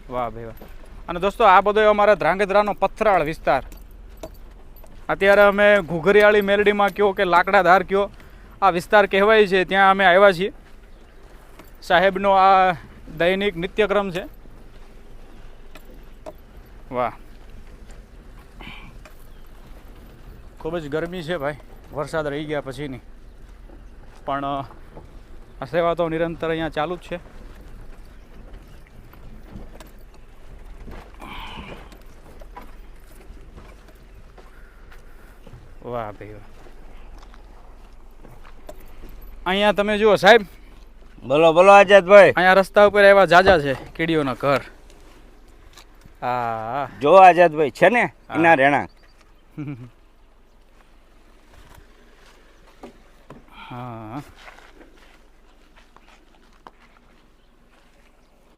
વાહ ભાઈ વાહ. અને દોસ્તો આ બધો અમારા ધ્રાંગધ્રાનો પથરાળ વિસ્તાર. અત્યારે અમે ઘુઘરિયાળી મેલડીમાં કયો કે લાકડાધાર કયો આ વિસ્તાર કહેવાય છે, ત્યાં અમે આવ્યા છીએ. સાહેબનો આ દૈનિક નિત્યક્રમ છે. વાહ, ખૂબ જ ગરમી છે ભાઈ, વરસાદ રહી ગયા પછીની. પણ આ સેવા તો નિરંતર અહીંયા ચાલુ જ છે. વાહ ભાઈ વાહ. અહીંયા તમે જુઓ સાહેબ, બોલો બોલો આઝાદભાઈ. અહીંયા રસ્તા ઉપર એવા જાજા છે કીડીઓના ઘર. હા જો આઝાદભાઈ છે ને એના રહેણાંક. હા